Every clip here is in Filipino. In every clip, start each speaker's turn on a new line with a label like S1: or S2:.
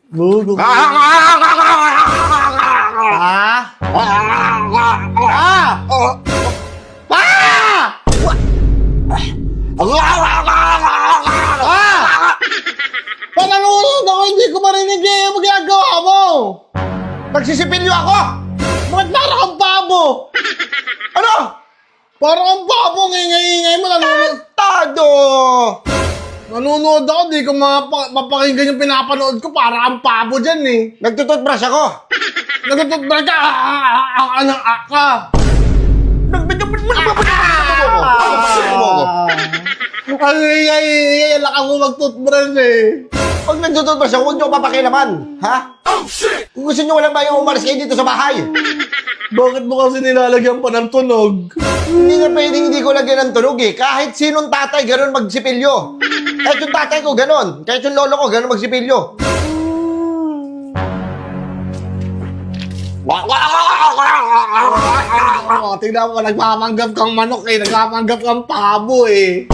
S1: Gugo. Ha? Pananonood ako, hindi ko marinig eh. Ano ginagawa mo?
S2: Nagsisipilyo ako!
S1: Bakit parang kang babo?
S2: Ano?
S1: Parang kang babo, ngingay-ingay mo.
S2: Tado!
S1: Nanonood ako, di ko mapakinggan yung pinapanood ko. Parang kang babo dyan eh.
S2: Nagtututbrush ako!
S1: Nagtututbrush ka, anak ka. Ang ingay-ingay, laka mo mag-toothbrush eh.
S2: Pag nagtututbrush ako, huwag niyo papakilaman. Ha? Kung gusto niyo walang bayang umalis kayo dito sa bahay.
S1: Bakit mo kasi nilalagyan pa ng tunog?
S2: Hindi na pwedeng hindi ko lagyan ng tunog eh. Kahit sinong tatay, ganun magsipilyo. Kahit yung tatay ko, ganun. Kahit yung lolo ko, ganun magsipilyo.
S1: Tingnan mo, nagpapanggap kang manok eh. Nagpapanggap kang pabo eh.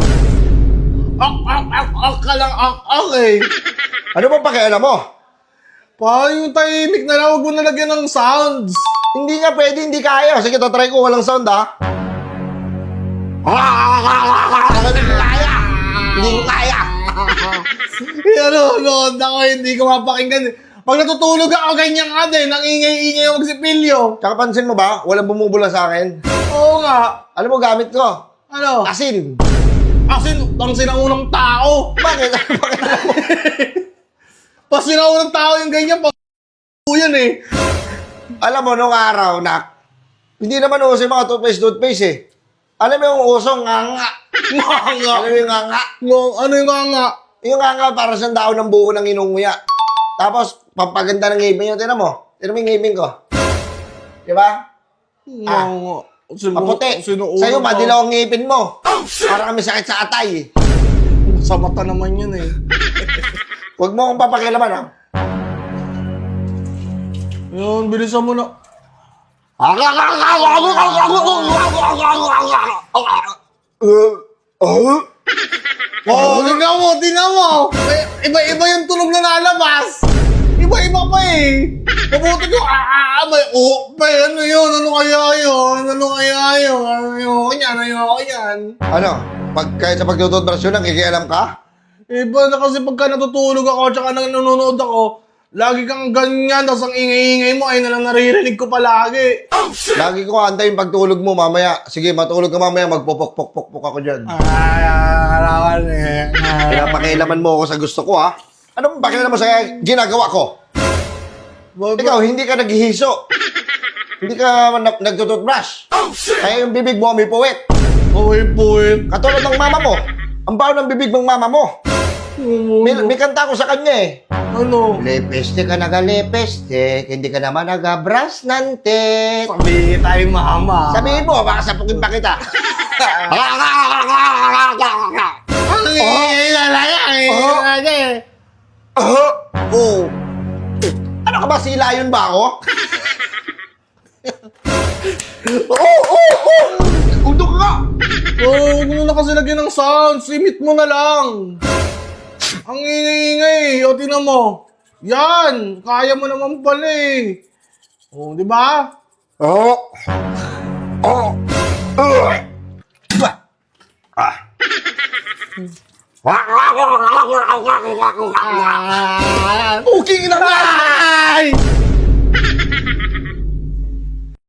S1: Ak ka lang, ak eh.
S2: Ano ba pakialam mo?
S1: Parang yung tahimik na lang, huwag mo nalagyan ng sounds.
S2: Hindi nga pwede, hindi kaya. Sige, tatry ko, walang sound ha. Hindi ko kaya. Hindi ko kaya.
S1: Nanonood ako, hindi ko mapakinggan. Pag natutulog ako, ganyan ka din. Nang ingay-ingay yung magsipilyo.
S2: Tsaka pansin mo ba, walang bumubula sa akin.
S1: Oo nga.
S2: Alam mo, gamit ko.
S1: Ano?
S2: Asin.
S1: Asin, ang sinaunang tao.
S2: Bakit? Bakit alam mo?
S1: Pas sinaunang tao yung ganyan, yan eh.
S2: Alam mo, nung araw, nak, hindi naman uso yung mga toothpaste eh. Alam mo yung usong nganga.
S1: Nganga.
S2: Alam mo yung nganga?
S1: Ano yung nganga?
S2: Yung nganga para sa daon ng buo ng inunguya. Tapos, pampaganda ng ngipin yun. Tinan mo yung ngipin ko. Di ba?
S1: Nganga.
S2: Maputi. Sa'yo, madilaw ang ngipin mo. Para kami sakit sa atay.
S1: Sa mata naman yun eh.
S2: Huwag mo akong papakilaman, ha?
S1: Yun, bilisan mo na. Oh, tingnan mo. Iba-iba yung tunog na nalabas. Iba-iba pa eh. Mabuti ko, ano yun? Ano kaya yun? Ano kaya yun? Ayoko yan, ayoko yan.
S2: Ano? Kahit sa pagtututbrush yun, nakikialam ka?
S1: Iba na kasi pagka natutulog ako tsaka nanonood ako, lagi kang ganyan, tapos ang ingay-ingay mo ay nalang naririnig ko palagi.
S2: Lagi ko antay yung pagtulog mo mamaya. Sige, matulog ka mamaya, magpupok-pok-pok ako dyan.
S1: Arawan eh.
S2: Pinapakialaman mo ako sa gusto ko, ha? Ano ba pakialaman mo sa ginagawa ko? Ikaw, hindi ka naghihiso. Hindi ka nagtututbrush. Kaya yung bibig mo may puwet.
S1: Puwit.
S2: Katulad ng mama mo. Ang baho ng bibig ng mama mo. May kanta ko sa kanya eh.
S1: Ano?
S2: Lepeste ka naga-lepeste, hindi ka naman naga-brush nante.
S1: Sabi tayo mama.
S2: Sabihin mo, baka sapukin pa kita.
S1: Ang ingay talaga eh.
S2: Oh. Ano ka ba, silayon ba ako? Udok ka!
S1: Huwag mo na kasi lagyan ng sounds. Limit mo na lang. Ang ingay-ingay. O, tinan mo. Yan. Kaya mo naman pala eh. O, di ba?
S2: Okay na nga!